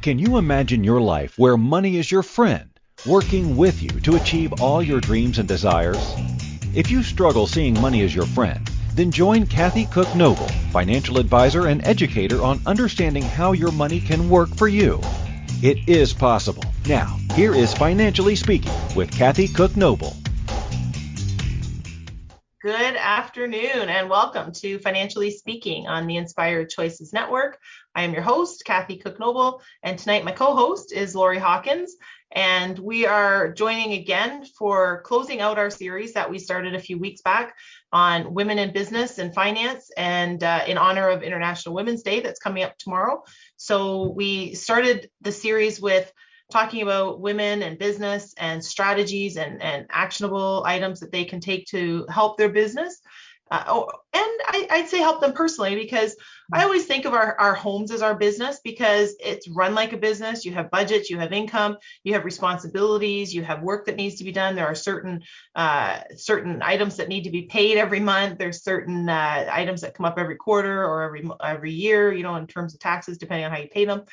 Can you imagine your life where money is your friend, working with you to achieve all your dreams and desires? If you struggle seeing money as your friend, then join Kathy Cook Noble, financial advisor and educator on understanding how your money can work for you. It is possible. Now, here is Financially Speaking with Kathy Cook Noble. Good afternoon and welcome to Financially Speaking on the Inspired Choices Network. I am your host, Kathy Cook Noble, and tonight my co-host is Laurie Hawkins, and we are joining again for closing out our series that we started a few weeks back on women in business and finance, and in honor of International Women's Day that's coming up tomorrow. So we started the series with talking about women and business and strategies and actionable items that they can take to help their business. I'd say help them personally, because I always think of our homes as our business, because it's run like a business. You have budgets, you have income, you have responsibilities, you have work that needs to be done. There are certain items that need to be paid every month. There's certain items that come up every quarter or every year, in terms of taxes, depending on how you pay them.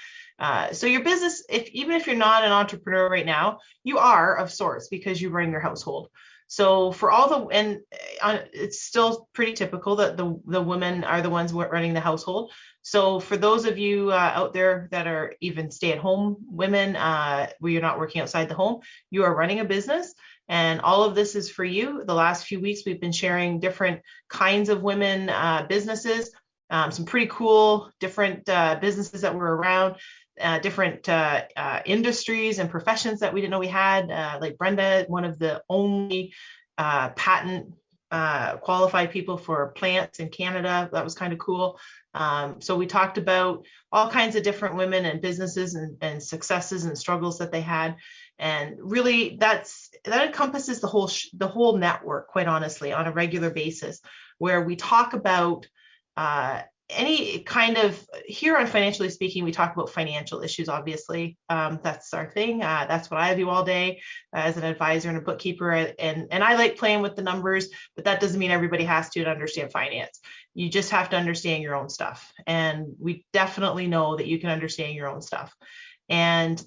So your business, even if you're not an entrepreneur right now, you are of sorts, because you run your household. So for all it's still pretty typical that the women are the ones running the household. So for those of you out there that are even stay-at-home women, where you're not working outside the home, you are running a business. And all of this is for you. The last few weeks, we've been sharing different kinds of women businesses, some pretty cool different businesses that were around. Different industries and professions that we didn't know we had, like Brenda, one of the only patent qualified people for plants in Canada. That was kind of cool. So we talked about all kinds of different women and businesses and successes and struggles that they had. And really that encompasses the whole network, quite honestly, on a regular basis, where we talk about any kind of, here on Financially Speaking, we talk about financial issues, obviously. That's our thing. That's what I do all day as an advisor and a bookkeeper. And I like playing with the numbers, but that doesn't mean everybody has to understand finance. You just have to understand your own stuff. And we definitely know that you can understand your own stuff. And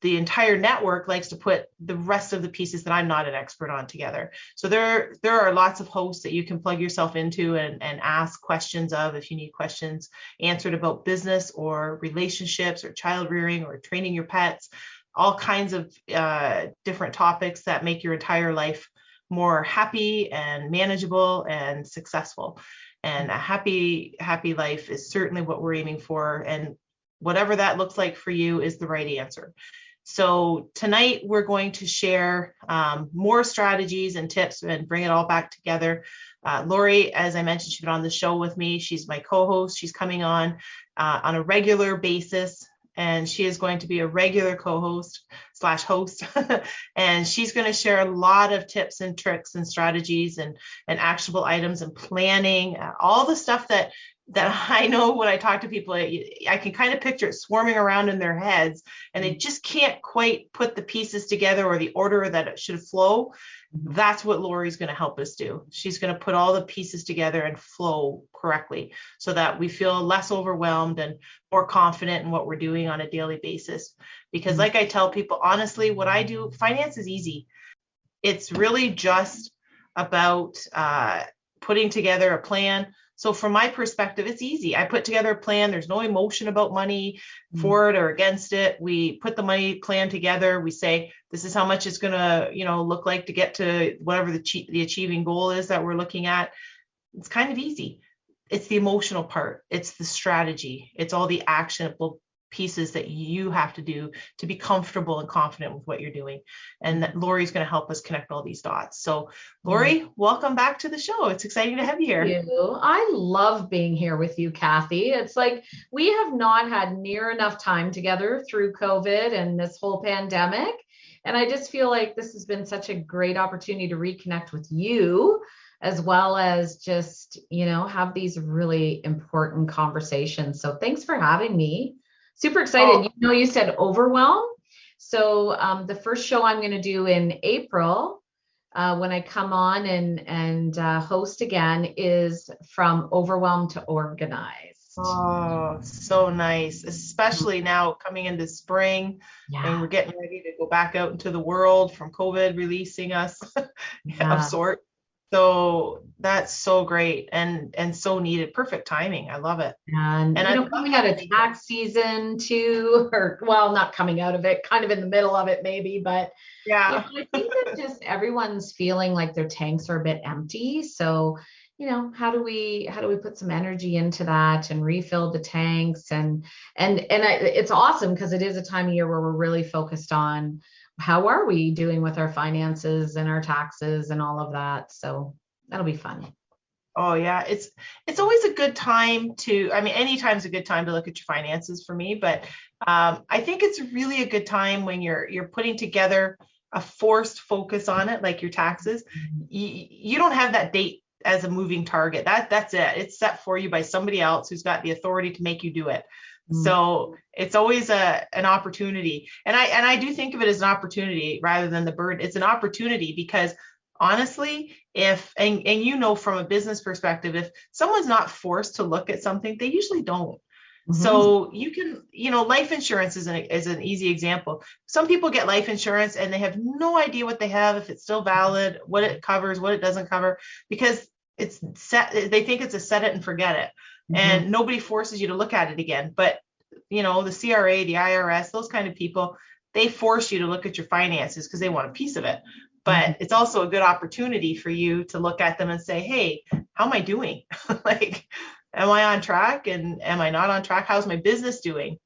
the entire network likes to put the rest of the pieces that I'm not an expert on together. So there are lots of hosts that you can plug yourself into and ask questions of, if you need questions answered about business or relationships or child rearing or training your pets, all kinds of different topics that make your entire life more happy and manageable and successful. And a happy life is certainly what we're aiming for. And whatever that looks like for you is the right answer. So tonight we're going to share more strategies and tips and bring it all back together. Laurie, as I mentioned, she's been on the show with me. She's my co-host. She's coming on a regular basis, and she is going to be a regular co-host / host. And she's going to share a lot of tips and tricks and strategies and actionable items and planning, all the stuff that I know when I talk to people, I can kind of picture it swarming around in their heads, and they just can't quite put the pieces together or the order that it should flow. That's what Laurie's going to help us do. She's going to put all the pieces together and flow correctly so that we feel less overwhelmed and more confident in what we're doing on a daily basis. Because like I tell people, honestly, what I do, finance is easy. It's really just about putting together a plan. So from my perspective, it's easy. I put together a plan. There's no emotion about money for it or against it. We put the money plan together. We say, this is how much it's going to, look like to get to whatever the achieving goal is that we're looking at. It's kind of easy. It's the emotional part. It's the strategy. It's all the actionable pieces that you have to do to be comfortable and confident with what you're doing. And Laurie's going to help us connect all these dots. So Laurie, welcome back to the show. It's exciting to have you here. Thank you. I love being here with you, Kathy. It's like we have not had near enough time together through COVID and this whole pandemic. And I just feel like this has been such a great opportunity to reconnect with you, as well as just, have these really important conversations. So thanks for having me. Super excited. You said overwhelm. So the first show I'm going to do in April, when I come on and host again, is from overwhelm to organize. Oh, so nice, especially now coming into spring and Yeah, we're getting ready to go back out into the world from COVID releasing us of yeah. sort. So that's so great and so needed. Perfect timing. I love it. And, And I love coming out having of you here. tax season too, or well, not coming out of it, kind of in the middle of it maybe, but Yeah. I think that just everyone's feeling like their tanks are a bit empty. So, how do we put some energy into that and refill the tanks it's awesome because it is a time of year where we're really focused on how are we doing with our finances and our taxes and all of that. So that'll be fun. Oh yeah, it's always a good time to, I mean, anytime's a good time to look at your finances for me, but I think it's really a good time when you're putting together a forced focus on it, like your taxes. You don't have that date as a moving target. That's it. It's set for you by somebody else who's got the authority to make you do it. Mm. So it's always an opportunity. And I do think of it as an opportunity rather than the burden. It's an opportunity because honestly, if and you know from a business perspective, if someone's not forced to look at something, they usually don't. Mhm. So you can, life insurance is an easy example. Some people get life insurance and they have no idea what they have, if it's still valid, what it covers, what it doesn't cover, because it's set, they think it's a set it and forget it. Mhm. And nobody forces you to look at it again. But the CRA, the IRS, those kind of people, they force you to look at your finances because they want a piece of it. Mhm. But it's also a good opportunity for you to look at them and say, hey, how am I doing? Like, am I on track and am I not on track? How's my business doing?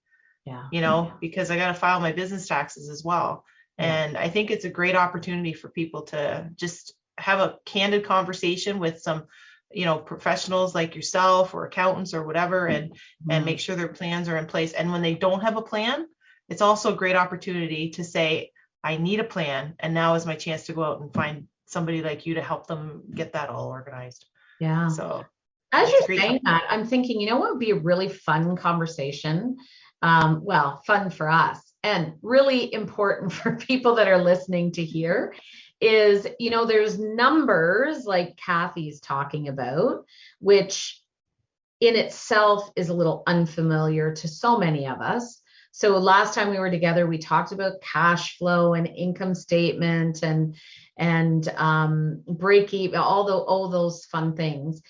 Yeah. Because I got to file my business taxes as well. Yeah. And I think it's a great opportunity for people to just have a candid conversation with some, professionals like yourself or accountants or whatever, and Mhm. make sure their plans are in place. And when they don't have a plan, it's also a great opportunity to say, I need a plan. And now is my chance to go out and find somebody like you to help them get that all organized. Yeah. So As it's a you're great time. saying that, I'm thinking, what would be a really fun conversation? Well, fun for us and really important for people that are listening to hear is, there's numbers like Kathy's talking about, which in itself is a little unfamiliar to so many of us. So last time we were together, we talked about cash flow and income statement and break even, all those fun things.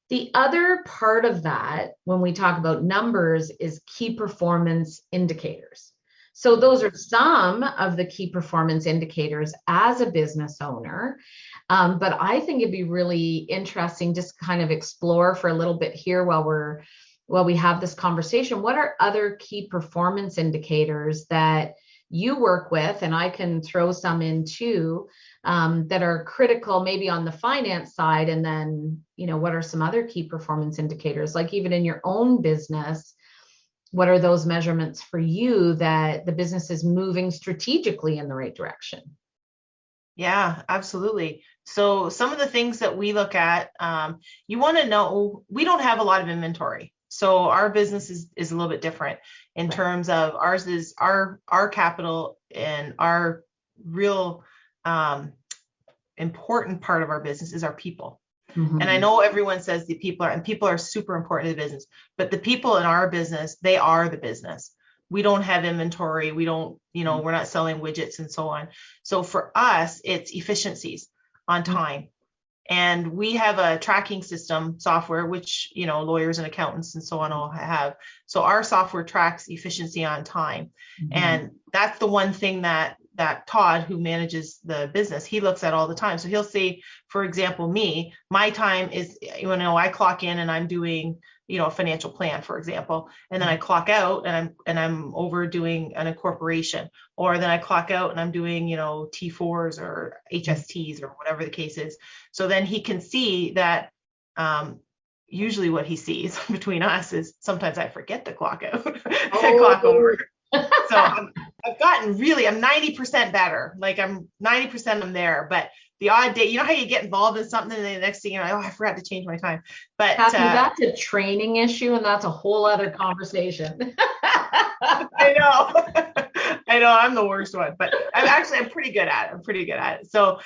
The other part of that, when we talk about numbers, is key performance indicators. So those are some of the key performance indicators as a business owner. But I think it'd be really interesting just kind of explore for a little bit here while we have this conversation. What are other key performance indicators that you work with, and I can throw some in too, that are critical maybe on the finance side, and then what are some other key performance indicators, like even in your own business, what are those measurements for you that the business is moving strategically in the right direction? Yeah, absolutely. So some of the things that we look at, you want to know, we don't have a lot of inventory. So our business is a little bit different in Right. terms of ours is our capital and our real important part of our business is our people. And I Mhm. know everyone says the people are super important to the business, but the people in our business, they are the business. We don't have inventory. We don't, we're not selling widgets and so on. So for us, it's efficiencies on time. And we have a tracking system software, which, lawyers and accountants and so on all have. So our software tracks efficiency on time. Mhm. And that's the one thing that Todd, who manages the business, he looks at all the time. So he'll say, for example, my time is, I clock in and I'm doing, a financial plan, for example, and then I clock out and I'm over doing an incorporation, or then I clock out and I'm doing, T4s or HSTs or whatever the case is. So then he can see that usually what he sees between us is sometimes I forget to clock out and clock over. Oh. So I'm 90% better. Like I'm 90% I'm there, but the odd day, how you get involved in something and then the next thing you know, I forgot to change my time. But Kathy, that's a training issue, and that's a whole other conversation. I know, I know I'm the worst one, but I'm pretty good at it. I'm pretty good at it. So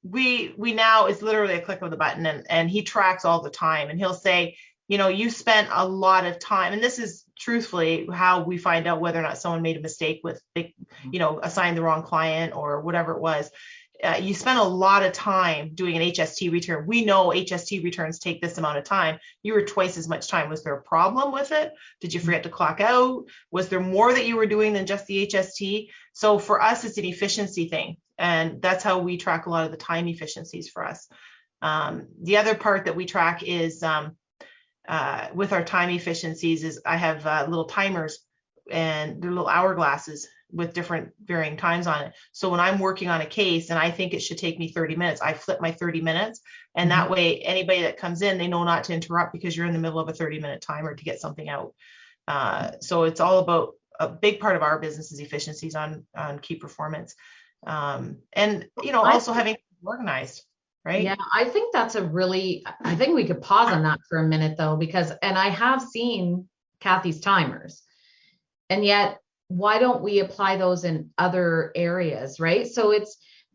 we now it's literally a click of the button, and he tracks all the time, and he'll say, you spent a lot of time, and this is truthfully how we find out whether or not someone made a mistake with, assigned the wrong client or whatever it was. You spent a lot of time doing an HST return. We know HST returns take this amount of time. You were twice as much time. Was there a problem with it? Did you forget to clock out? Was there more that you were doing than just the HST? So for us, it's an efficiency thing. And that's how we track a lot of the time efficiencies for us. The other part that we track is with our time efficiencies is I have little timers, and they're little hourglasses with different varying times on it. So when I'm working on a case and I think it should take me 30 minutes, I flip my 30 minutes. And that way, anybody that comes in, they know not to interrupt because you're in the middle of a 30-minute timer to get something out. So it's all about, a big part of our business is efficiencies on key performance. And, also having organized. Right? Yeah, I think I think we could pause on that for a minute though, because, and I have seen Kathy's timers, and yet why don't we apply those in other areas, right? So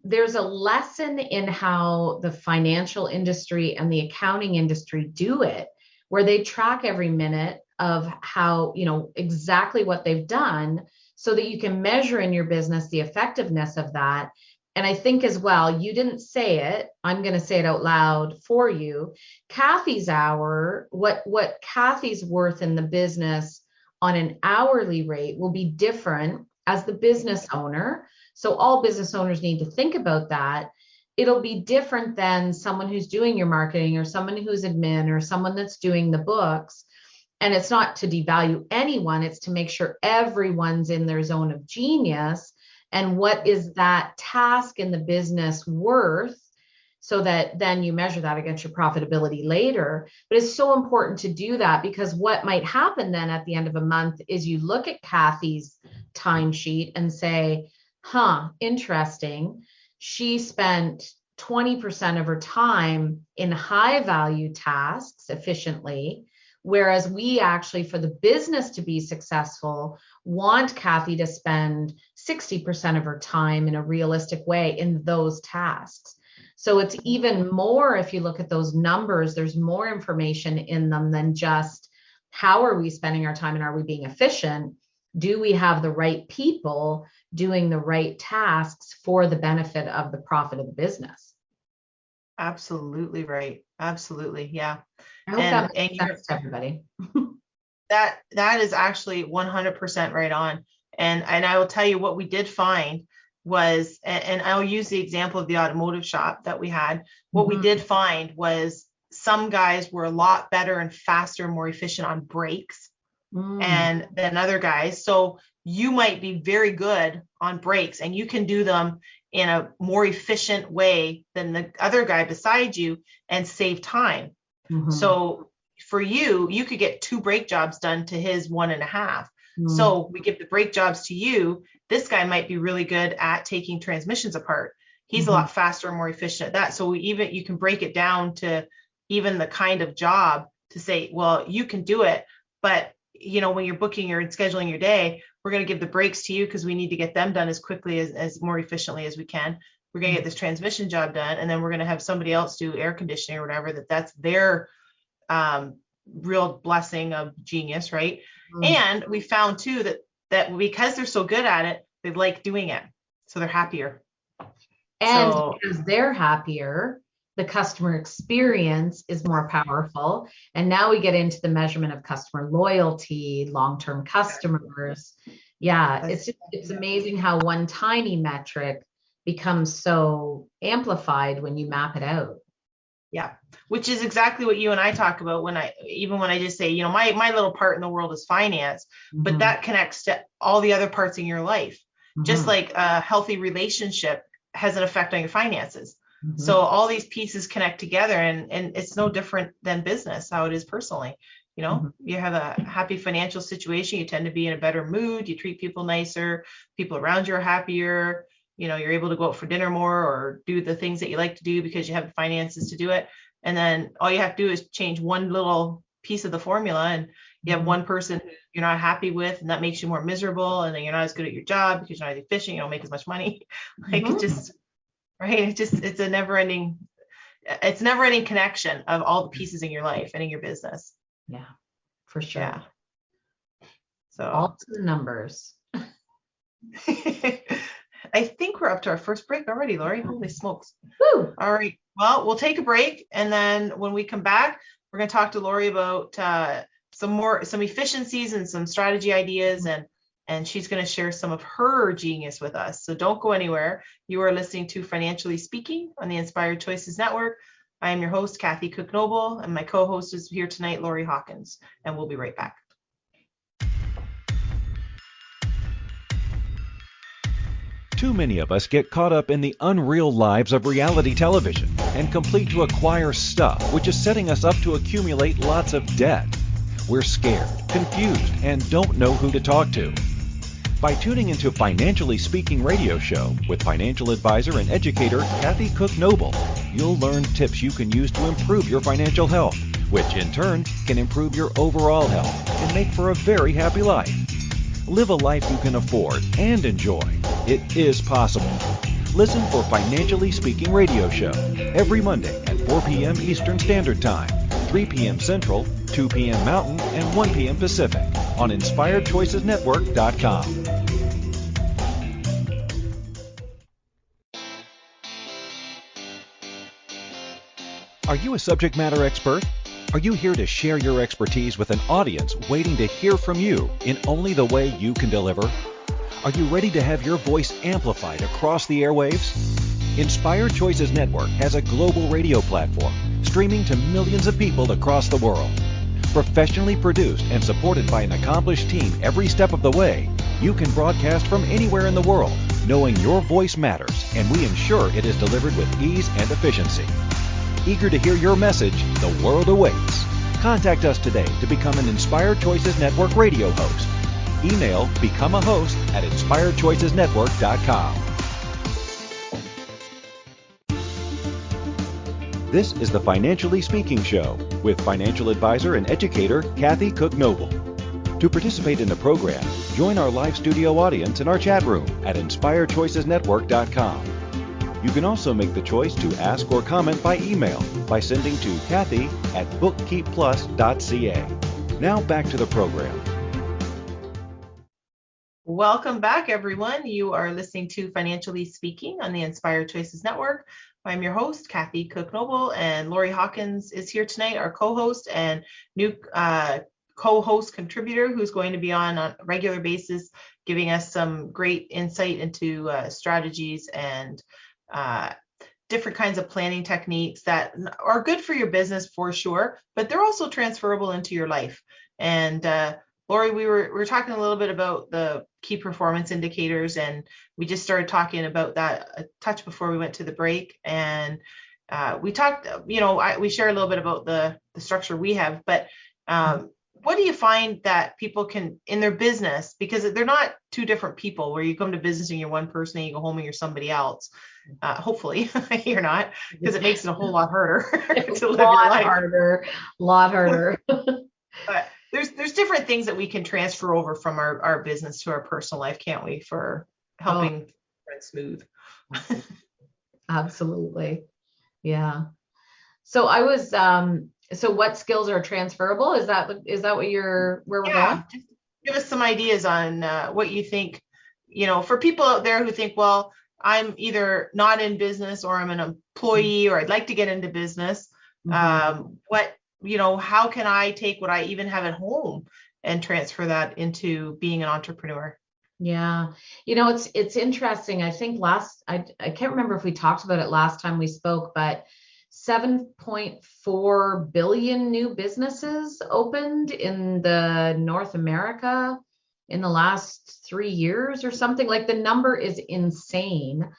there's a lesson in how the financial industry and the accounting industry do it, where they track every minute of how, exactly what they've done so that you can measure in your business the effectiveness of that. And I think as well, you didn't say it, I'm going to say it out loud for you. Kathy's hour, what Kathy's worth in the business on an hourly rate will be different as the business owner. So all business owners need to think about that. It'll be different than someone who's doing your marketing, or someone who's admin, or someone that's doing the books. And it's not to devalue anyone, it's to make sure everyone's in their zone of genius. And what is that task in the business worth, so that then you measure that against your profitability later. But it's so important to do that, because what might happen then at the end of a month is you look at Kathy's timesheet and say, interesting. She spent 20% of her time in high value tasks efficiently, whereas we actually, for the business to be successful, want Kathy to spend 60% of her time in a realistic way in those tasks. So it's even more, if you look at those numbers, there's more information in them than just how are we spending our time and are we being efficient? Do we have the right people doing the right tasks for the benefit of the profit of the business? Absolutely right. Absolutely. Yeah. I hope that makes sense to everybody. That is actually 100% right on. And I will tell you what we did find was, and I'll use the example of the automotive shop that we had. What we did find was some guys were a lot better and faster, more efficient on brakes and than other guys. So you might be very good on brakes and you can do them in a more efficient way than the other guy beside you and save time. So for you could get 2 brake jobs done to his 1.5. So we give the brake jobs to you. This guy might be really good at taking transmissions apart. He's a lot faster and more efficient at that. So you can break it down to even the kind of job to say, well, you can do it, but when you're booking or scheduling your day, we're going to give the brakes to you because we need to get them done as quickly as more efficiently as we can. We're going to get this transmission job done, and then we're going to have somebody else do air conditioning or whatever. That's their real blessing of genius, right? And we found too that because they're so good at it, they like doing it, so they're happier. And because they're happier, the customer experience is more powerful. And now we get into the measurement of customer loyalty, long-term customers. Yeah, it's amazing how one tiny metric becomes so amplified when you map it out. Yeah, which is exactly what you and I talk about when I just say, my little part in the world is finance, but that connects to all the other parts in your life. Just like a healthy relationship has an effect on your finances. So all these pieces connect together, and it's no different than business, how it is personally. You have a happy financial situation, you tend to be in a better mood, you treat people nicer, people around you are happier, you're able to go out for dinner more or do the things that you like to do because you have the finances to do it. And then all you have to do is change one little piece of the formula, and you have one person you're not happy with, and that makes you more miserable, and then you're not as good at your job because you're not as efficient, you don't make as much money. It's a never ending connection of all the pieces in your life and in your business. Yeah, for sure. Yeah. So all to the numbers. I think we're up to our first break already, Laurie. Holy smokes. Woo! All right. Well, we'll take a break. And then when we come back, we're going to talk to Laurie about some efficiencies and some strategy ideas. And she's going to share some of her genius with us. So don't go anywhere. You are listening to Financially Speaking on the Inspired Choices Network. I am your host, Kathy Cook Noble, and my co-host is here tonight, Laurie Hawkins. And we'll be right back. Too many of us get caught up in the unreal lives of reality television and complete to acquire stuff, which is setting us up to accumulate lots of debt. We're scared, confused, and don't know who to talk to. By tuning into Financially Speaking radio show with financial advisor and educator Kathy Cook Noble, you'll learn tips you can use to improve your financial health, which in turn can improve your overall health and make for a very happy life. Live a life you can afford and enjoy. It is possible. Listen for Financially Speaking radio show every Monday at 4 p.m. Eastern Standard Time, 3 p.m. Central, 2 p.m. Mountain, and 1 p.m. Pacific on InspiredChoicesNetwork.com. Are you a subject matter expert? Are you here to share your expertise with an audience waiting to hear from you in only the way you can deliver? Are you ready to have your voice amplified across the airwaves? Inspired Choices Network has a global radio platform streaming to millions of people across the world. Professionally produced and supported by an accomplished team every step of the way, you can broadcast from anywhere in the world, knowing your voice matters, and we ensure it is delivered with ease and efficiency. Eager to hear your message, the world awaits. Contact us today to become an Inspired Choices Network radio host. Email become a host at InspiredChoicesNetwork.com. This is the Financially Speaking Show with financial advisor and educator Kathy Cook Noble. To participate in the program, join our live studio audience in our chat room at InspiredChoicesNetwork.com. You can also make the choice to ask or comment by email by sending to Kathy@bookkeepplus.ca. Now back to the program. Welcome back, everyone. You are listening to Financially Speaking on the Inspired Choices Network. I'm your host, Kathy Cook Noble, and Laurie Hawkins is here tonight, our co-host and new co-host contributor who's going to be on a regular basis, giving us some great insight into strategies and different kinds of planning techniques that are good for your business for sure, but they're also transferable into your life. And Laurie, we were talking a little bit about the key performance indicators, and we just started talking about that a touch before we went to the break. And we talked, we share a little bit about the structure we have, but what do you find that people can in their business, because they're not two different people where you come to business and you're one person and you go home and you're somebody else. Hopefully you're not, because it makes it a whole lot harder to live your life. A lot harder. But there's different things that we can transfer over from our business to our personal life, can't we, for helping run smooth. Absolutely. Yeah. So I was so what skills are transferable? Is that where we're going? Just give us some ideas on what you think, for people out there who think, well, I'm either not in business or I'm an employee or I'd like to get into business. How can I take what I even have at home and transfer that into being an entrepreneur? Yeah. It's interesting. I think I can't remember if we talked about it last time we spoke, but 7.4 billion new businesses opened in the North America in the last 3 years or something. Like, the number is insane.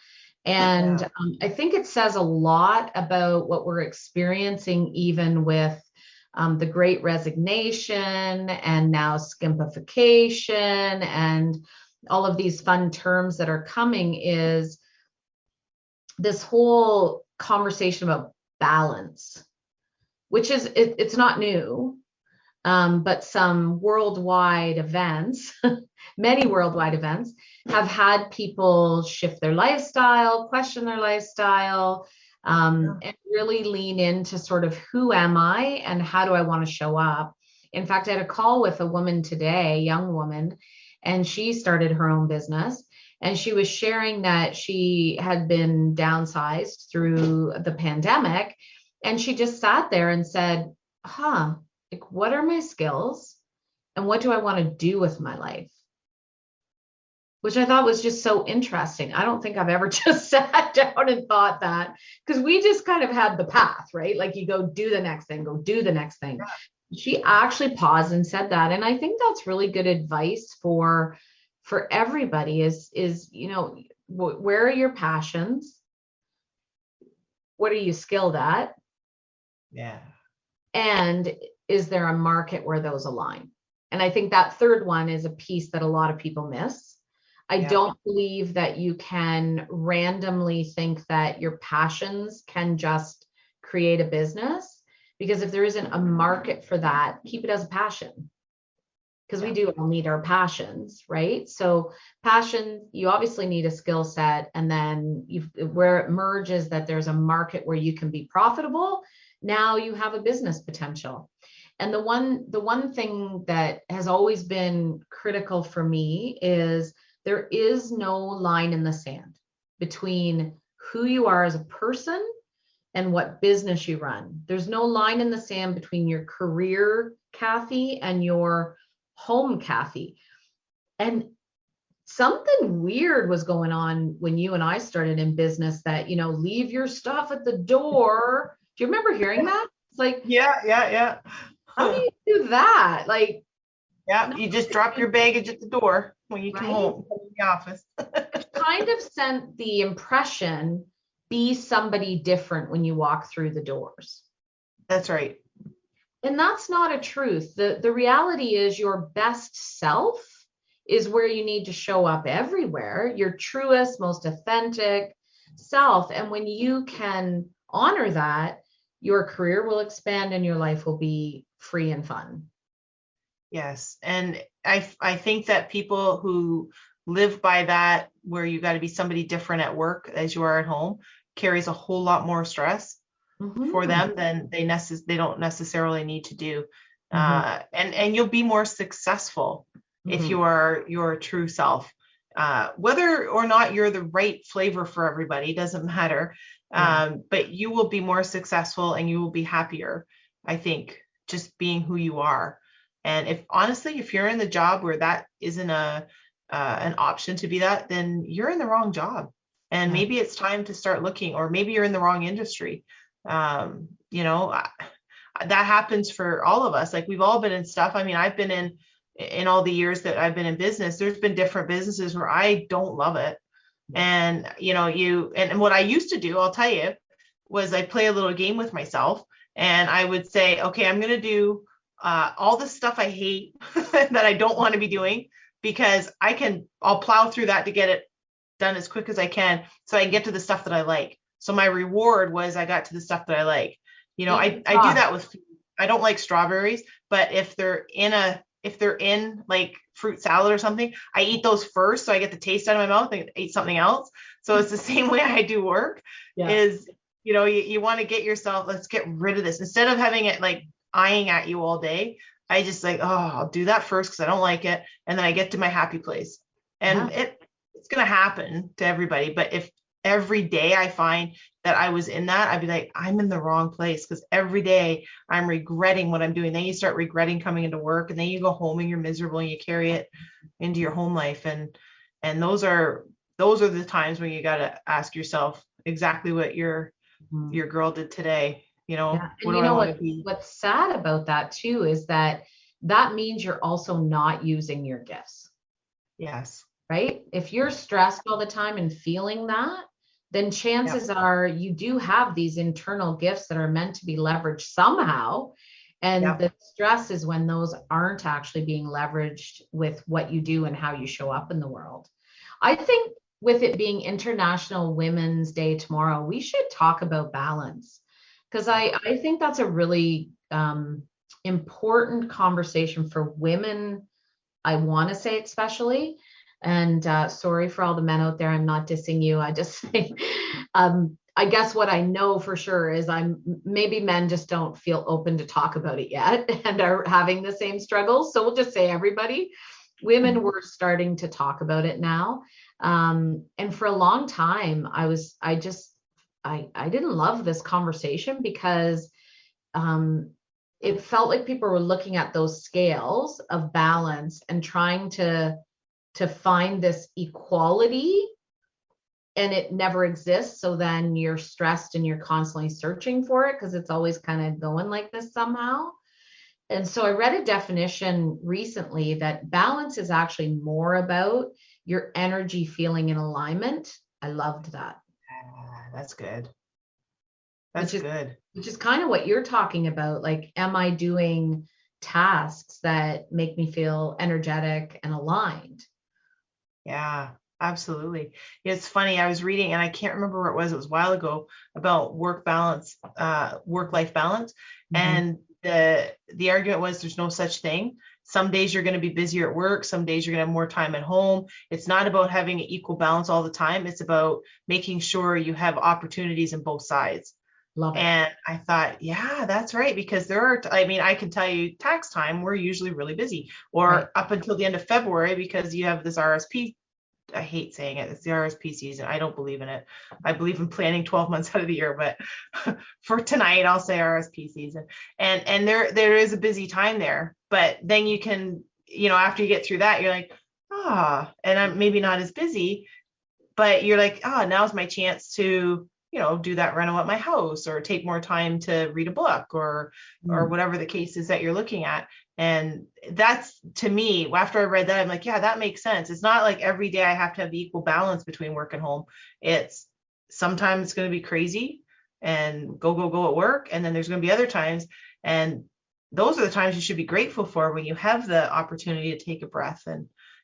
And I think it says a lot about what we're experiencing, even with the Great Resignation and now skimpification and all of these fun terms that are coming, is this whole conversation about balance, which is, it's not new, but some worldwide events, many worldwide events, have had people shift their lifestyle, question their lifestyle, and really lean into sort of who am I and how do I want to show up In fact, I had a call with a woman today, a young woman, and she started her own business. And she was sharing that she had been downsized through the pandemic. And she just sat there and said, like, what are my skills? And what do I want to do with my life? Which I thought was just so interesting. I don't think I've ever just sat down and thought that, because we just kind of had the path, right? Like you go do the next thing, go do the next thing. She actually paused and said that. And I think that's really good advice for everybody is, where are your passions? What are you skilled at? Yeah. And is there a market where those align? And I think that third one is a piece that a lot of people miss. I don't believe that you can randomly think that your passions can just create a business, because if there isn't a market for that, keep it as a passion. Because we do all need our passions, right? So passion, you obviously need a skill set, and then where it merges that there's a market where you can be profitable, now you have a business potential. And the one thing that has always been critical for me is there is no line in the sand between who you are as a person and what business you run. There's no line in the sand between your career, Kathy, and your home, Kathy. And something weird was going on when you and I started in business, that, leave your stuff at the door. Do you remember hearing that? It's like, yeah. How do you do that? Like, you just drop your baggage at the door when you come home from the office. Kind of sent the impression, be somebody different when you walk through the doors. That's right. And that's not a truth. The reality is your best self is where you need to show up everywhere, your truest, most authentic self. And when you can honor that, your career will expand and your life will be free and fun. Yes. And I think that people who live by that, where you got to be somebody different at work as you are at home, carries a whole lot more stress for them than they don't necessarily need to do. And you'll be more successful if you are your true self. Whether or not you're the right flavor for everybody doesn't matter. But you will be more successful and you will be happier, I think, just being who you are. And if you're in the job where that isn't an option to be that, then you're in the wrong job. And maybe it's time to start looking, or maybe you're in the wrong industry. That happens for all of us. Like, we've all been in stuff. I mean, I've been in all the years that I've been in business, there's been different businesses where I don't love it. And, and what I used to do, I'll tell you, was I play a little game with myself, and I would say, okay, I'm going to do all the stuff I hate that I don't want to be doing, because I'll plow through that to get it done as quick as I can, so I can get to the stuff that I like. So my reward was I got to the stuff that I like. I do that with food. I don't like strawberries, but if they're in like fruit salad or something, I eat those first, so I get the taste out of my mouth and eat something else. So it's the same way I do work. Is you want to get yourself, let's get rid of this, instead of having it like eyeing at you all day. I just like, I'll do that first because I don't like it, and then I get to my happy place. And it's going to happen to everybody. But if every day I find that I was in that, I'd be like, I'm in the wrong place, because every day I'm regretting what I'm doing. Then you start regretting coming into work, and then you go home and you're miserable, and you carry it into your home life. And those are the times when you got to ask yourself exactly what your girl did today. What do I want to be? What's sad about that too is that means you're also not using your gifts. Yes. Right? If you're stressed all the time and feeling that, then chances are you do have these internal gifts that are meant to be leveraged somehow. And the stress is when those aren't actually being leveraged with what you do and how you show up in the world. I think with it being International Women's Day tomorrow, we should talk about balance, because I think that's a really important conversation for women, I want to say especially. And sorry for all the men out there, I'm not dissing you. I just think I guess what I know for sure is maybe men just don't feel open to talk about it yet and are having the same struggles. So we'll just say everybody. Women were starting to talk about it now. And for a long time, I didn't love this conversation because it felt like people were looking at those scales of balance and trying to find this equality, and it never exists. So then you're stressed and you're constantly searching for it because it's always kind of going like this somehow. And so I read a definition recently that balance is actually more about your energy feeling in alignment. I loved that. That's good. That's good. Which is kind of what you're talking about. Like, am I doing tasks that make me feel energetic and aligned? Yeah, absolutely. It's funny. I was reading, and I can't remember where it was. It was a while ago, about work balance, work-life balance. And the argument was there's no such thing. Some days you're going to be busier at work. Some days you're going to have more time at home. It's not about having an equal balance all the time. It's about making sure you have opportunities in both sides. Love it. And I thought, yeah, that's right. Because I can tell you tax time, we're usually really busy, or up until the end of February, because you have this RSP. I hate saying it. It's the RSP season. I don't believe in it. I believe in planning 12 months out of the year, but for tonight, I'll say RSP season. And there is a busy time there, but then you can, after you get through that, you're like, and I'm maybe not as busy, but you're like, now's my chance to, do that reno at my house, or take more time to read a book, or whatever the case is that you're looking at. And that's, to me, after I read that, I'm like, yeah, that makes sense. It's not like every day I have to have the equal balance between work and home. It's sometimes it's going to be crazy and go at work. And then there's going to be other times. And those are the times you should be grateful for, when you have the opportunity to take a breath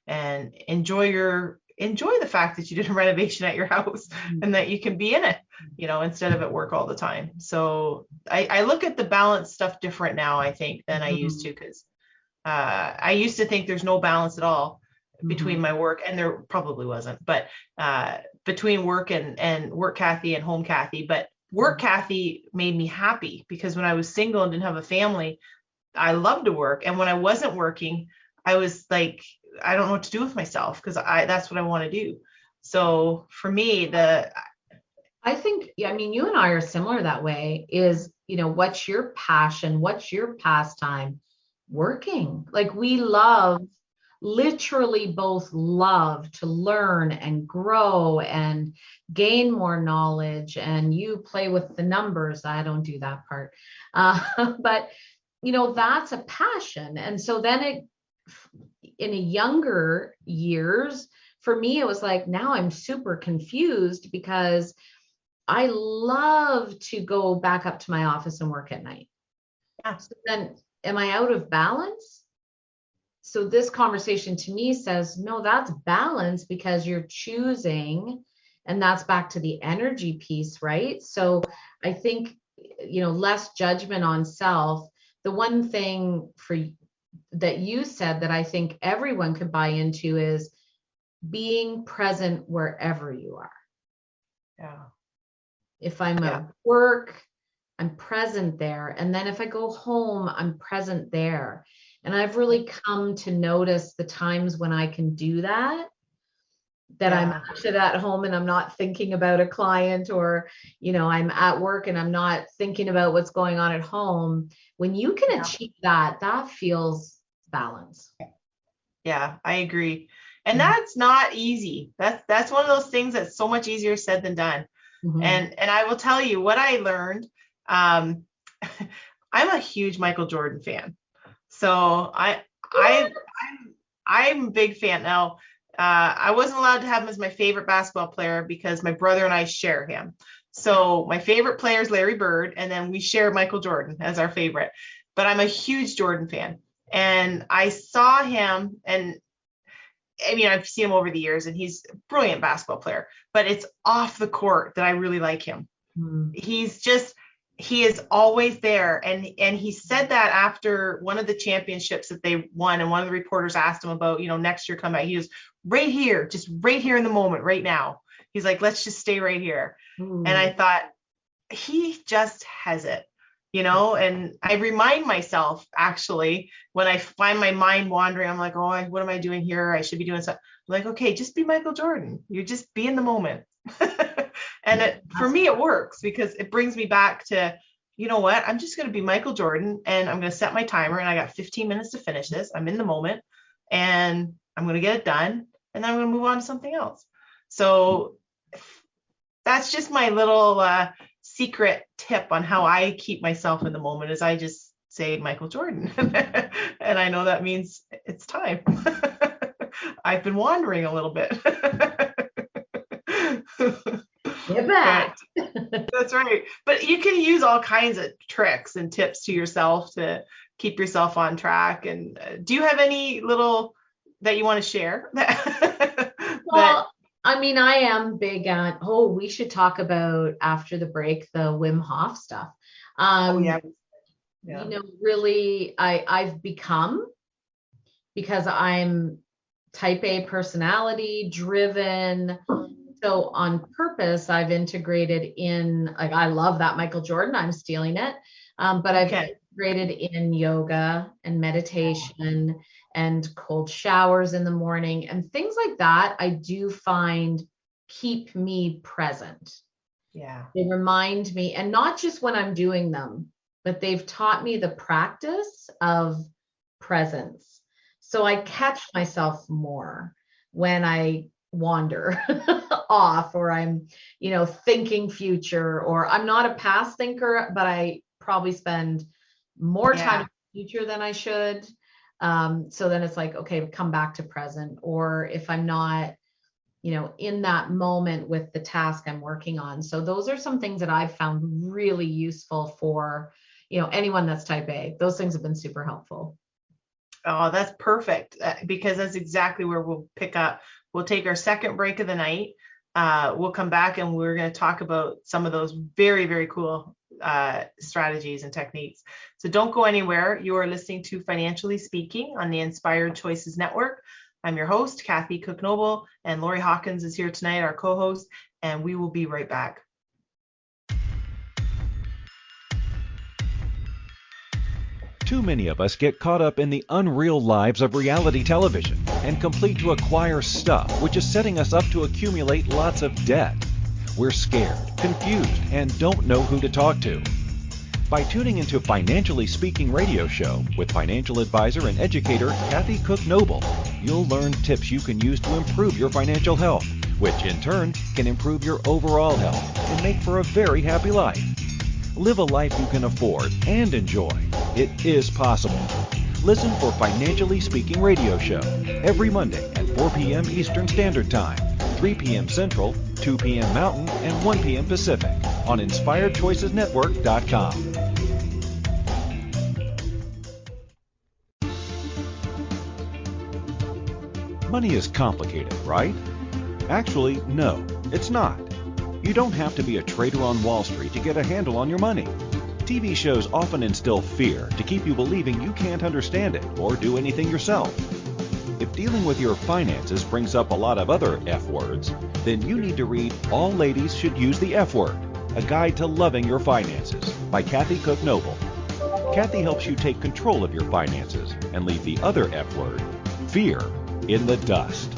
and enjoy the fact that you did a renovation at your house and that you can be in it, instead of at work all the time. So I look at the balance stuff different now, I think, than I used to, because I used to think there's no balance at all between my work, and there probably wasn't, but between work and work Kathy and home Kathy. But work Kathy made me happy, because when I was single and didn't have a family, I loved to work. And when I wasn't working, I was like, I don't know what to do with myself, because that's what I want to do. So for me, I think, you and I are similar that way, is, what's your passion? What's your pastime? Working. Like, we literally both love to learn and grow and gain more knowledge. And you play with the numbers. I don't do that part. But, that's a passion. And so then in a younger years, for me, it was like, now I'm super confused, because I love to go back up to my office and work at night. Yeah. So then, am I out of balance? So this conversation to me says, no, that's balance, because you're choosing, and that's back to the energy piece, right? So I think, less judgment on self. The one thing that you said that I think everyone could buy into is being present wherever you are. Yeah. If I'm at work, I'm present there. And then if I go home, I'm present there. And I've really come to notice the times when I can do that I'm actually at home and I'm not thinking about a client, or, I'm at work and I'm not thinking about what's going on at home. When you can achieve that feels balance. Yeah, I agree. And that's not easy. That's one of those things that's so much easier said than done. And I will tell you what I learned. I'm a huge Michael Jordan fan. So I'm a big fan. Now, I wasn't allowed to have him as my favorite basketball player, because my brother and I share him. So my favorite player is Larry Bird, and then we share Michael Jordan as our favorite. But I'm a huge Jordan fan. And I saw him, and I've seen him over the years, and he's a brilliant basketball player, but it's off the court that I really like him. He is always there. And he said that after one of the championships that they won, and one of the reporters asked him about, next year come back. He was right here, just right here in the moment, right now. He's like, let's just stay right here. Ooh. And I thought, he just has it, and I remind myself, actually, when I find my mind wandering, I'm like, oh, what am I doing here? I should be doing something. I'm like, okay, just be Michael Jordan. You just be in the moment. And for me, it works because it brings me back to, you know what? I'm just going to be Michael Jordan, and I'm going to set my timer, and I got 15 minutes to finish this. I'm in the moment, and I'm going to get it done, and then I'm going to move on to something else. So that's just my little secret tip on how I keep myself in the moment, is I just say Michael Jordan. And I know that means it's time. I've been wandering a little bit. Get back. That's right. But you can use all kinds of tricks and tips to yourself to keep yourself on track. And do you have any little that you want to share? Well, I mean, I am big on, we should talk about after the break, the Wim Hof stuff. Yeah. Really, I've become, because I'm type A personality driven. So on purpose, I've integrated in, like, I love that Michael Jordan, I'm stealing it. But I've integrated in yoga and meditation and cold showers in the morning and things like that. I do find keep me present. Yeah. They remind me, and not just when I'm doing them, but they've taught me the practice of presence. So I catch myself more when I wander off, or I'm, thinking future, or I'm not a past thinker, but I probably spend more time in the future than I should. So then it's like, okay, come back to present. Or if I'm not, in that moment with the task I'm working on. So those are some things that I've found really useful for, anyone that's type A. Those things have been super helpful. Oh, that's perfect, because that's exactly where we'll pick up. We'll take our second break of the night. We'll come back and we're going to talk about some of those very, very cool strategies and techniques. So don't go anywhere. You are listening to Financially Speaking on the Inspired Choices Network. I'm your host, Kathy Cook Noble, and Laurie Hawkins is here tonight, our co-host, and we will be right back. Too many of us get caught up in the unreal lives of reality television and complete to acquire stuff, which is setting us up to accumulate lots of debt. We're scared, confused, and don't know who to talk to. By tuning into Financially Speaking radio show with financial advisor and educator Kathy Cook Noble, you'll learn tips you can use to improve your financial health, which in turn can improve your overall health and make for a very happy life. Live a life you can afford and enjoy. It is possible. Listen for Financially Speaking radio show every Monday at 4 p.m. Eastern Standard Time, 3 p.m. Central, 2 p.m. Mountain, and 1 p.m. Pacific on InspiredChoicesNetwork.com. Money is complicated, right? Actually, no, it's not. You don't have to be a trader on Wall Street to get a handle on your money. TV shows often instill fear to keep you believing you can't understand it or do anything yourself. If dealing with your finances brings up a lot of other F words, then you need to read All Ladies Should Use the F Word, A Guide to Loving Your Finances by Kathy Cook Noble. Kathy helps you take control of your finances and leave the other F word, fear, in the dust.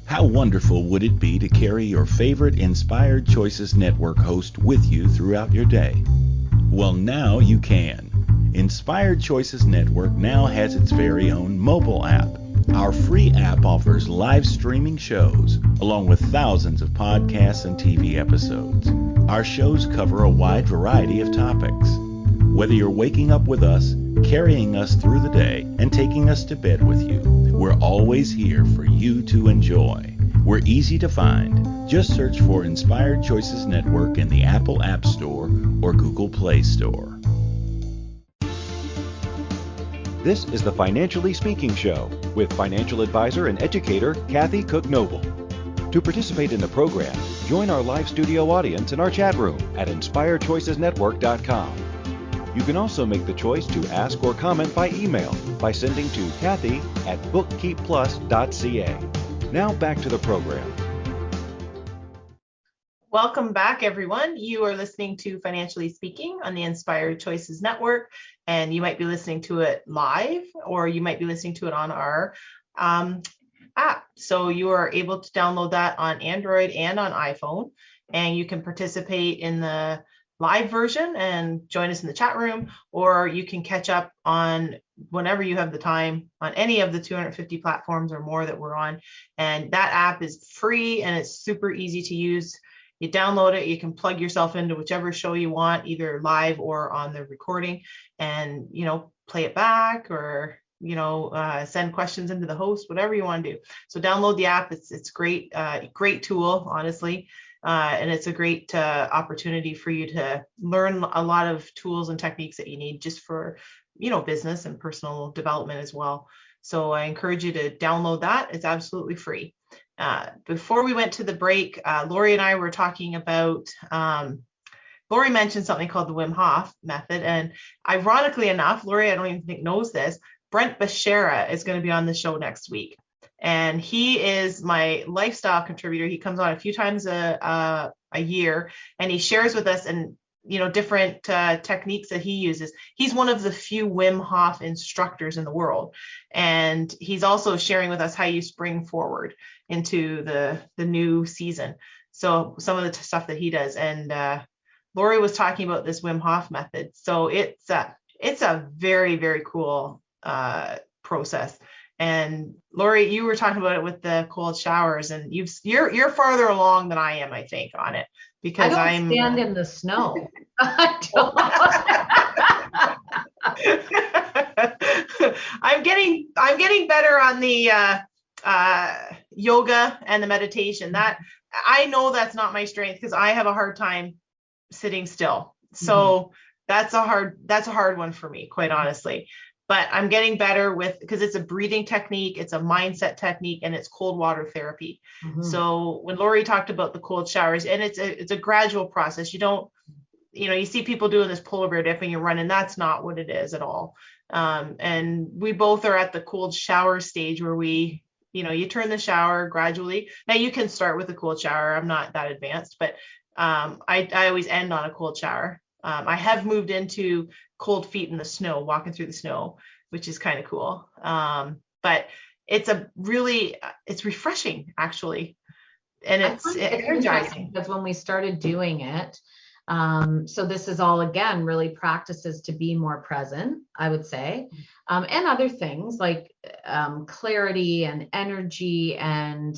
How wonderful would it be to carry your favorite Inspired Choices Network host with you throughout your day? Well, now you can. Inspired Choices Network now has its very own mobile app. Our free app offers live streaming shows, along with thousands of podcasts and TV episodes. Our shows cover a wide variety of topics. Whether you're waking up with us, carrying us through the day, and taking us to bed with you, we're always here for you to enjoy. We're easy to find. Just search for Inspired Choices Network in the Apple App Store or Google Play Store. This is the Financially Speaking Show with financial advisor and educator Kathy Cook Noble. To participate in the program, join our live studio audience in our chat room at InspiredChoicesNetwork.com. You can also make the choice to ask or comment by email by sending to Kathy@bookkeepplus.ca. Now back to the program. Welcome back, everyone. You are listening to Financially Speaking on the Inspired Choices Network, and you might be listening to it live, or you might be listening to it on our app. So you are able to download that on Android and on iPhone, and you can participate in the live version and join us in the chat room, or you can catch up on whenever you have the time on any of the 250 platforms or more that we're on. And that app is free and it's super easy to use. You download it, you can plug yourself into whichever show you want, either live or on the recording, and, play it back, or, send questions into the host, whatever you want to do. So download the app. It's great, great tool, honestly. And it's a great opportunity for you to learn a lot of tools and techniques that you need just for, business and personal development as well. So I encourage you to download that. It's absolutely free. Before we went to the break, Laurie and I were talking about, Laurie mentioned something called the Wim Hof method. And ironically enough, Laurie, I don't even think knows this, Brent Bashara is going to be on the show next week. And he is my lifestyle contributor. He comes on a few times a year, and he shares with us and different techniques that he uses. He's one of the few Wim Hof instructors in the world, and he's also sharing with us how you spring forward into the new season. So some of the stuff that he does, and Laurie was talking about this Wim Hof method. So it's a very, very cool process. And Laurie, you were talking about it with the cold showers, and you're farther along than I am, I think, on it, because I'm stand in the snow. I'm getting better on the yoga and the meditation. That I know that's not my strength, because I have a hard time sitting still. So that's a hard one for me, quite honestly. But I'm getting better because it's a breathing technique, it's a mindset technique, and it's cold water therapy. So when Laurie talked about the cold showers, and it's a gradual process. You don't, you see people doing this polar bear dip and you're running. That's not what it is at all. And we both are at the cold shower stage where you turn the shower gradually. Now you can start with a cold shower. I'm not that advanced, but I always end on a cold shower. I have moved into cold feet in the snow, walking through the snow, which is kind of cool. But it's refreshing, actually. And it's energizing. Because when we started doing it, so this is all, again, really practices to be more present, I would say, and other things like clarity and energy, and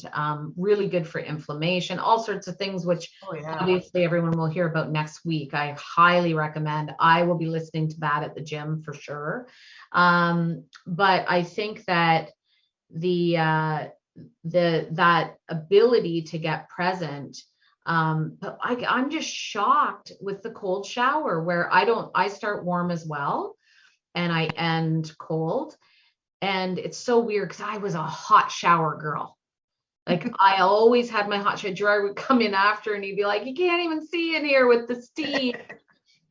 really good for inflammation, all sorts of things, which obviously everyone will hear about next week. I highly recommend. I will be listening to that at the gym for sure. But I think that that ability to get present, but I'm just shocked with the cold shower, where I start warm as well and I end cold. And it's so weird, because I was a hot shower girl. Like I always had my hot shower. Gerard would come in after and he'd be like, you can't even see in here with the steam.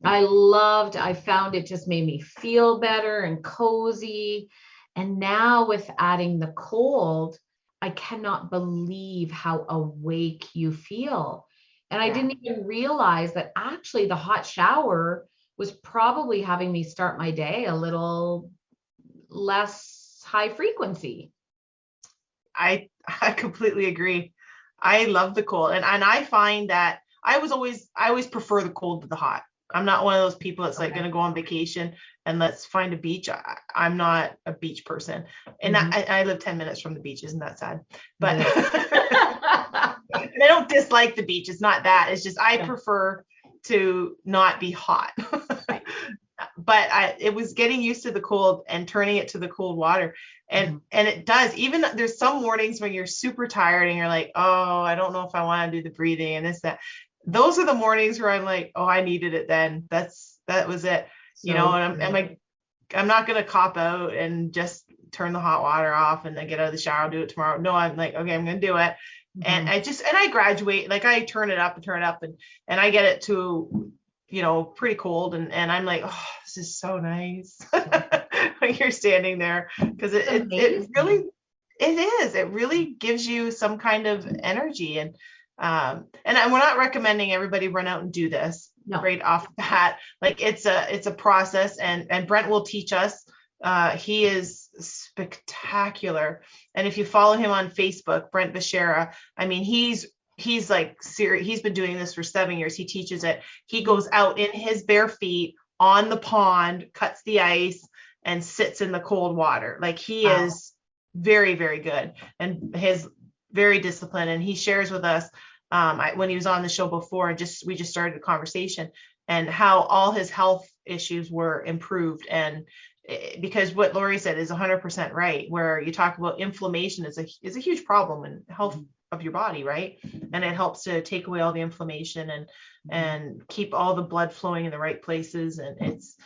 I found it just made me feel better and cozy. And now with adding the cold, I cannot believe how awake you feel. And I didn't even realize that actually the hot shower was probably having me start my day a little less high frequency. I completely agree. I love the cold. And I find that I always prefer the cold to the hot. I'm not one of those people that's like going to go on vacation and let's find a beach. I'm not a beach person. And I live 10 minutes from the beach. Isn't that sad? But I don't dislike the beach. It's not that. It's just I prefer to not be hot. But it was getting used to the cold and turning it to the cold water. And it does. Even there's some mornings when you're super tired and you're like, oh, I don't know if I want to do the breathing and this, that. Those are the mornings where I'm like, oh, I needed it then. That was it. And I'm like, I'm not going to cop out and just turn the hot water off and then get out of the shower, I'll do it tomorrow. No, I'm like, okay, I'm going to do it. And I graduate, like I turn it up and I get it to pretty cold. And I'm like, oh, this is so nice. When you're standing there, because it really gives you some kind of energy. And we're not recommending everybody run out and do this right off the bat. Like it's a process, and Brent will teach us. He is spectacular. And if you follow him on Facebook, Brent Bashara, I mean, he's like serious. He's been doing this for 7 years. He teaches it. He goes out in his bare feet on the pond, cuts the ice, and sits in the cold water. Like he is very, very good, and his very disciplined. And he shares with us when he was on the show before, and we just started a conversation, and how all his health issues were improved. And because what Laurie said is 100% right, where you talk about inflammation is a huge problem in health of your body, right? And it helps to take away all the inflammation and keep all the blood flowing in the right places. And it's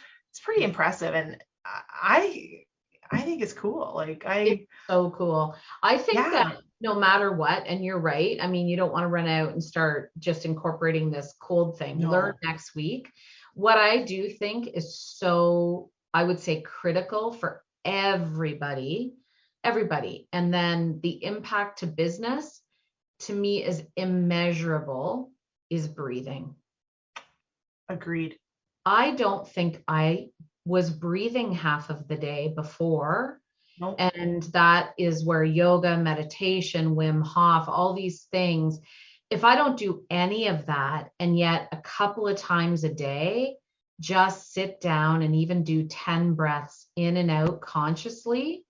pretty impressive. And I think it's cool. Like it's so cool. I think that no matter what, and you're right. I mean, you don't want to run out and start just incorporating this cold thing. No. Learn next week. What I do think is so, I would say, critical for everybody. And then the impact to business, to me, is immeasurable, is breathing. Agreed. I don't think I was breathing half of the day before. Nope. And that is where yoga, meditation, Wim Hof, all these things, if I don't do any of that, and yet a couple of times a day, just sit down and even do 10 breaths in and out consciously,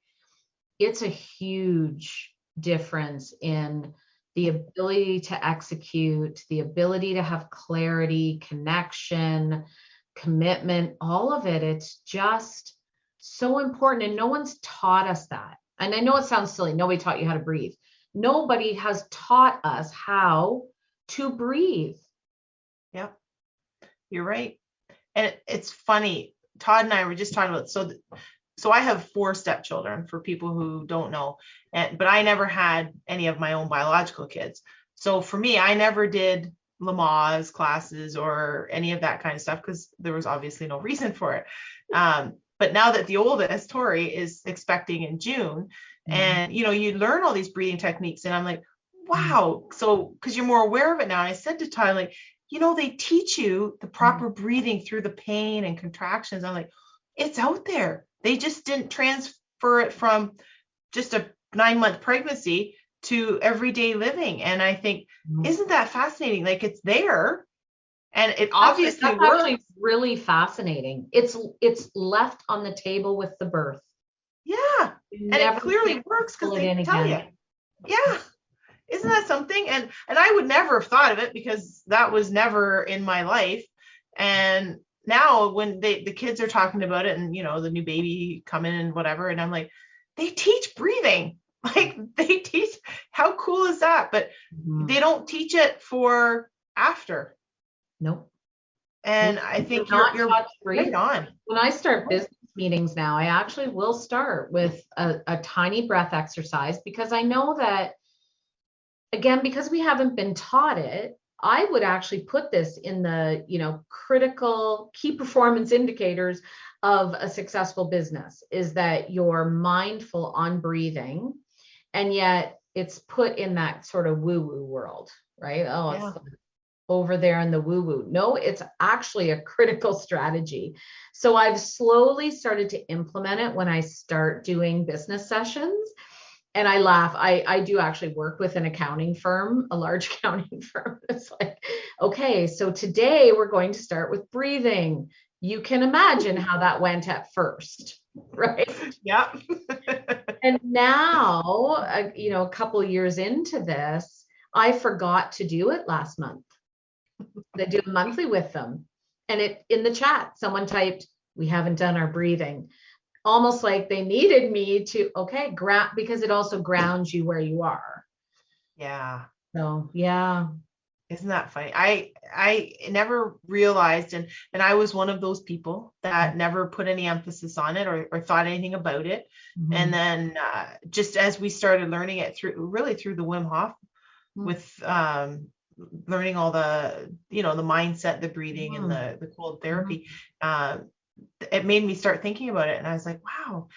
it's a huge difference in the ability to execute, the ability to have clarity, connection, commitment, all of it. It's just so important. And no one's taught us that. And I know it sounds silly. Nobody taught you how to breathe. Nobody has taught us how to breathe. Yep. You're right. And it's funny. Todd and I were just talking about, so I have 4 stepchildren, for people who don't know, but I never had any of my own biological kids. So for me, I never did Lamaze classes or any of that kind of stuff, because there was obviously no reason for it. But now that the oldest, Tori, is expecting in June, and you learn all these breathing techniques, and I'm like, wow. So because you're more aware of it now. And I said to Todd, like, they teach you the proper breathing through the pain and contractions. I'm like, it's out there. They just didn't transfer it from just a 9-month pregnancy to everyday living. And I think, isn't that fascinating? Like, it's there, and it obviously that's works. Actually really fascinating. It's left on the table with the birth. Yeah, and it clearly works, because they tell you. Yeah, isn't that something? And I would never have thought of it, because that was never in my life. And now when the kids are talking about it, and the new baby coming and whatever, and I'm like, they teach breathing. Like, they teach, how cool is that? But they don't teach it for after. Nope. And I think you're right on. When I start business meetings now, I actually will start with a tiny breath exercise, because I know that, again, because we haven't been taught it, I would actually put this in the, critical key performance indicators of a successful business, is that you're mindful on breathing, and yet it's put in that sort of woo-woo world, right? Oh, yeah. It's over there in the woo-woo. No, it's actually a critical strategy. So I've slowly started to implement it when I start doing business sessions. And I laugh. I do actually work with an accounting firm, a large accounting firm. It's like, okay, so today we're going to start with breathing. You can imagine how that went at first, right? Yeah. And now, a couple of years into this, I forgot to do it last month. I do it monthly with them. And in the chat, someone typed, "We haven't done our breathing." Almost like they needed me to, because it also grounds you where you are. Yeah. So, yeah. Isn't that funny? I never realized, and I was one of those people that never put any emphasis on it or thought anything about it. Mm-hmm. And then just as we started learning it through the Wim Hof with learning all the, the mindset, the breathing, and the cold therapy, it made me start thinking about it. And I was like, wow,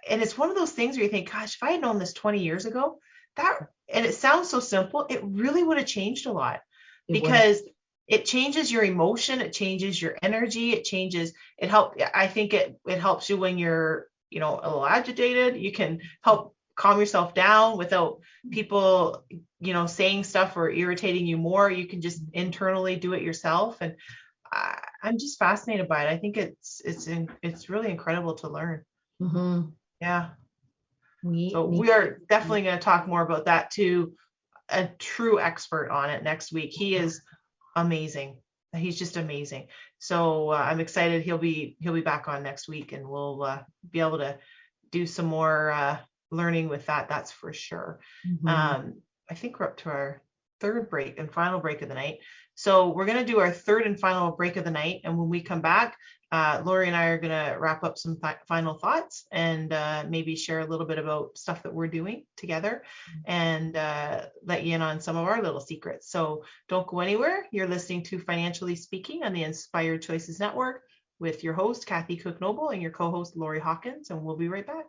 and it's one of those things where you think, gosh, if I had known this 20 years ago, and it sounds so simple, it really would have changed a lot, because it changes your emotion, it changes your energy, I think it helps you when you're, a little agitated. You can help calm yourself down without people, saying stuff or irritating you more. You can just internally do it yourself. And I'm just fascinated by it. I think it's really incredible to learn. Mm-hmm. Yeah. We are definitely going to talk more about that to a true expert on it next week. He is amazing. He's just amazing. So I'm excited. He'll be back on next week, and we'll be able to do some more learning with that. That's for sure. I think we're up to our third break and final break of the night. So we're going to do our third and final break of the night. And when we come back, Laurie and I are going to wrap up some final thoughts and maybe share a little bit about stuff that we're doing together, and let you in on some of our little secrets. So don't go anywhere. You're listening to Financially Speaking on the Inspired Choices Network with your host, Kathy Cook Noble, and your co-host, Laurie Hawkins. And we'll be right back.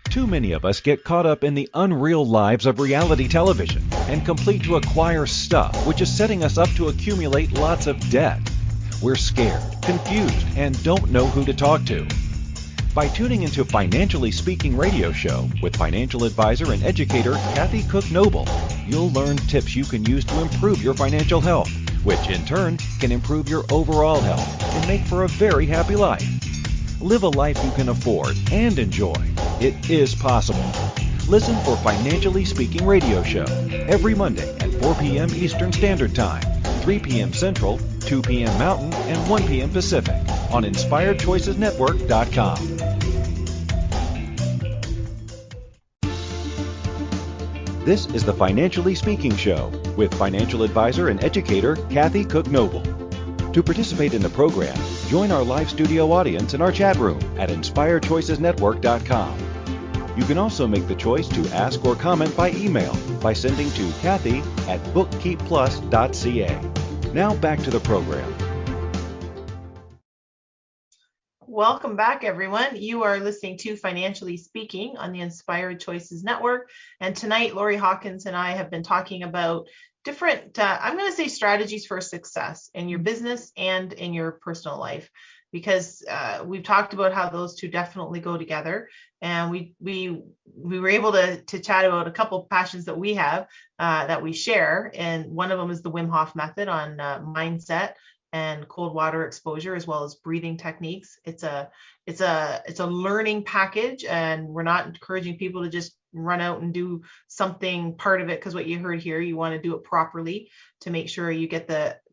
Too many of us get caught up in the unreal lives of reality television and complete to acquire stuff, which is setting us up to accumulate lots of debt. We're scared, confused, and don't know who to talk to. By tuning into Financially Speaking radio show with financial advisor and educator Kathy Cook Noble, you'll learn tips you can use to improve your financial health, which in turn can improve your overall health and make for a very happy life. Live a life you can afford and enjoy. It is possible. Listen for Financially Speaking radio show every Monday at 4 p.m. Eastern Standard Time, 3 p.m. Central, 2 p.m. Mountain, and 1 p.m. Pacific on InspiredChoicesNetwork.com. This is the Financially Speaking Show with financial advisor and educator Kathy Cook Noble. To participate in the program, join our live studio audience in our chat room at InspiredChoicesNetwork.com. You can also make the choice to ask or comment by email by sending to Kathy@bookkeepplus.ca. Now back to the program. Welcome back, everyone. You are listening to Financially Speaking on the Inspired Choices Network. And tonight, Laurie Hawkins and I have been talking about different, I'm going to say, strategies for success in your business and in your personal life, because we've talked about how those two definitely go together. And we were able to chat about a couple of passions that we have that we share. And one of them is the Wim Hof method on mindset and cold water exposure, as well as breathing techniques. It's a learning package, and we're not encouraging people to just run out and do something part of it, because what you heard here, you want to do it properly to make sure you get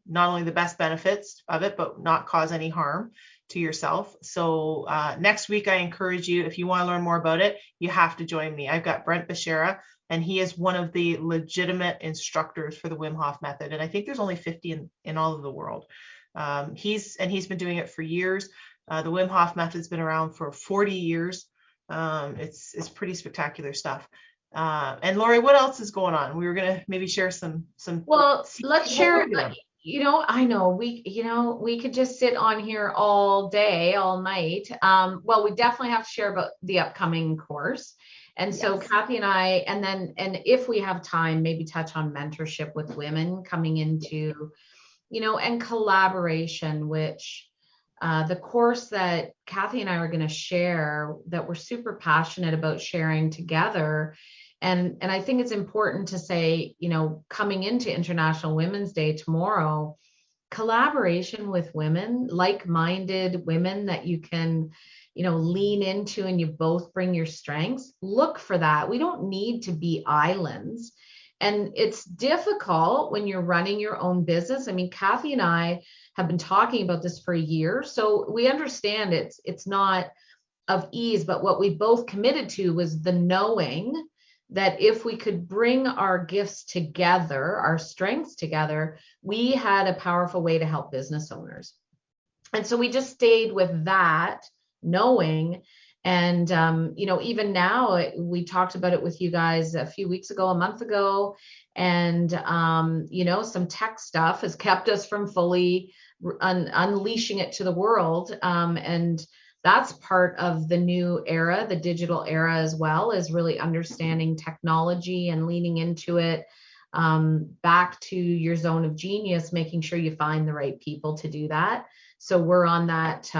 not only the best benefits of it, but not cause any harm to yourself. So next week, I encourage you, if you want to learn more about it, you have to join me. I've got Brent Bashara, and he is one of the legitimate instructors for the Wim Hof method. And I think there's only 50 in all of the world. He's been doing it for years. The Wim Hof method's been around for 40 years. It's pretty spectacular stuff. And Laurie, what else is going on? We were going to maybe share some. Well, let's share. I know we could just sit on here all day, all night. Well, we definitely have to share about the upcoming course. And so yes. Kathy and I, and if we have time, maybe touch on mentorship with women coming into, and collaboration, which the course that Kathy and I are going to share, that we're super passionate about sharing together. And I think it's important to say, coming into International Women's Day tomorrow, collaboration with women, like-minded women that you can, lean into, and you both bring your strengths. Look for that. We don't need to be islands. And it's difficult when you're running your own business. I mean, Kathy and I have been talking about this for a year, so we understand it's not of ease, but what we both committed to was the knowing that if we could bring our gifts together, our strengths together, we had a powerful way to help business owners. And so we just stayed with that knowing. And, even now, we talked about it with you guys a few weeks ago, a month ago, and, some tech stuff has kept us from fully unleashing it to the world. And that's part of the new era, the digital era as well, is really understanding technology and leaning into it, back to your zone of genius, making sure you find the right people to do that. So we're on that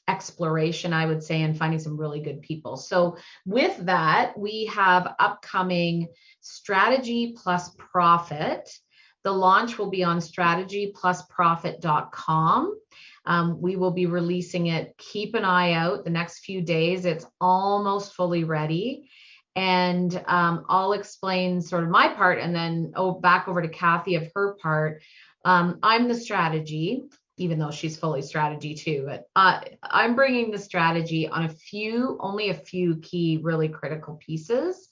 exploration, I would say, and finding some really good people. So with that, we have upcoming Strategy Plus Profit. The launch will be on strategyplusprofit.com. We will be releasing it. Keep an eye out the next few days. It's almost fully ready. And I'll explain sort of my part, and then back over to Kathy of her part. I'm the strategy, even though she's fully strategy too, but I'm bringing the strategy on only a few key, really critical pieces,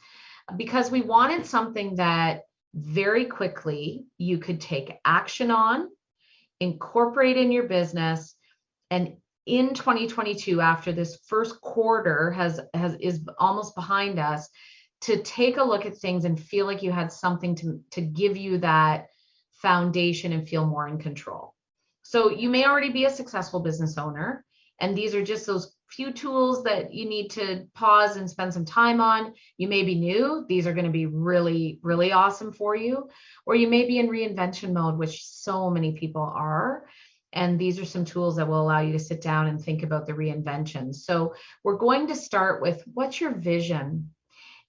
because we wanted something that very quickly you could take action on, incorporate in your business, and in 2022, after this first quarter is almost behind us, to take a look at things and feel like you had something to give you that foundation and feel more in control. So you may already be a successful business owner, and these are just those few tools that you need to pause and spend some time on. You may be new. These are going to be really, really awesome for you. Or you may be in reinvention mode, which so many people are. And these are some tools that will allow you to sit down and think about the reinvention. So we're going to start with, what's your vision?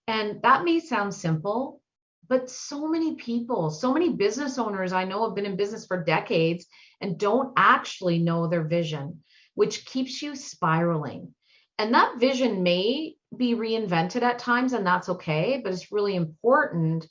And that may sound simple, but so many people, so many business owners I know have been in business for decades and don't actually know their vision, which keeps you spiraling. And that vision may be reinvented at times, and that's okay, but it's really important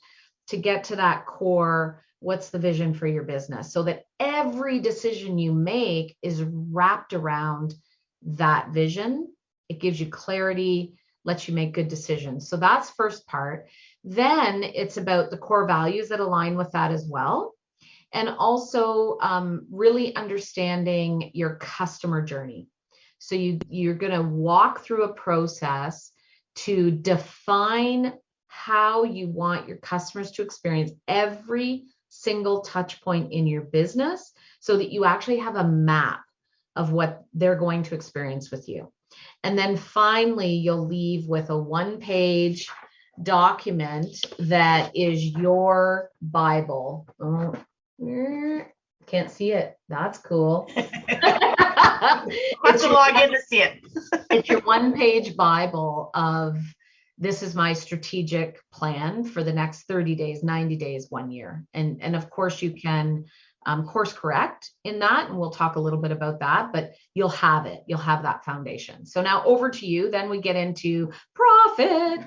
to get to that core. What's the vision for your business? So that every decision you make is wrapped around that vision. It gives you clarity, lets you make good decisions. So that's first part. Then it's about the core values that align with that as well. And also really understanding your customer journey. So you're going to walk through a process to define how you want your customers to experience every single touch point in your business, so that you actually have a map of what they're going to experience with you. And then finally, you'll leave with a 1-page document that is your Bible. Oh, can't see it. That's cool. Have to log in to see it. It's your 1-page Bible of, this is my strategic plan for the next 30 days, 90 days, 1 year. And of course you can course correct in that, and we'll talk a little bit about that, but you'll have it. You'll have that foundation. So now over to you. Then we get into profit.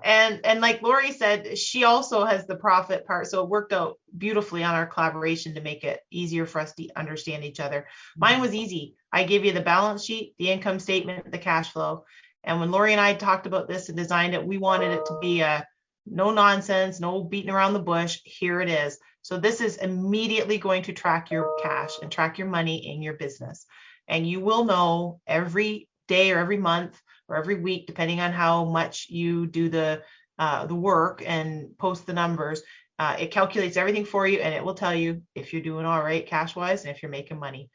And like Laurie said, she also has the profit part. So it worked out beautifully on our collaboration to make it easier for us to understand each other. Mine was easy. I gave you the balance sheet, the income statement, the cash flow. And when Laurie and I talked about this and designed it, we wanted it to be no nonsense, no beating around the bush. Here it is. So this is immediately going to track your cash and track your money in your business. And you will know every day or every month or every week, depending on how much you do the work and post the numbers. It calculates everything for you, and it will tell you if you're doing all right cash wise and if you're making money.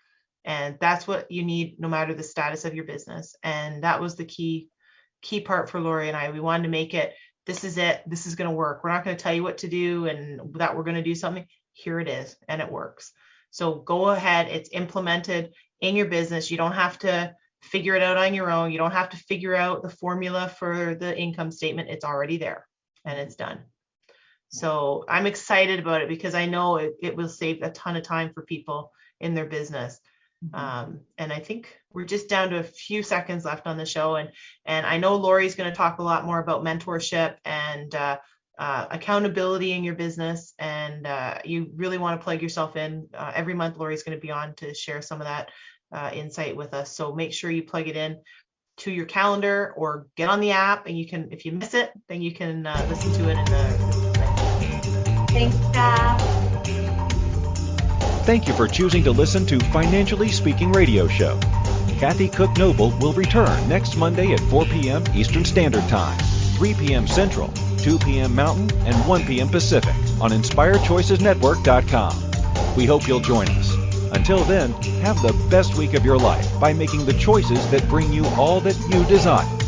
And that's what you need no matter the status of your business. And that was the key part for Laurie and I. We wanted to make it, this is it. This is going to work. We're not going to tell you what to do and that we're going to do something. Here it is, and it works. So go ahead. It's implemented in your business. You don't have to figure it out on your own. You don't have to figure out the formula for the income statement. It's already there and it's done. So I'm excited about it because I know it will save a ton of time for people in their business. And I think we're just down to a few seconds left on the show. And I know Laurie's going to talk a lot more about mentorship and accountability in your business. And you really want to plug yourself in. Every month, Laurie's going to be on to share some of that insight with us. So make sure you plug it in to your calendar or get on the app, and you can, if you miss it, then you can listen to it in the. Thanks, Dad. Thank you for choosing to listen to Financially Speaking Radio Show. Kathy Cook Noble will return next Monday at 4 p.m. Eastern Standard Time, 3 p.m. Central, 2 p.m. Mountain, and 1 p.m. Pacific on InspiredChoicesNetwork.com. We hope you'll join us. Until then, have the best week of your life by making the choices that bring you all that you desire.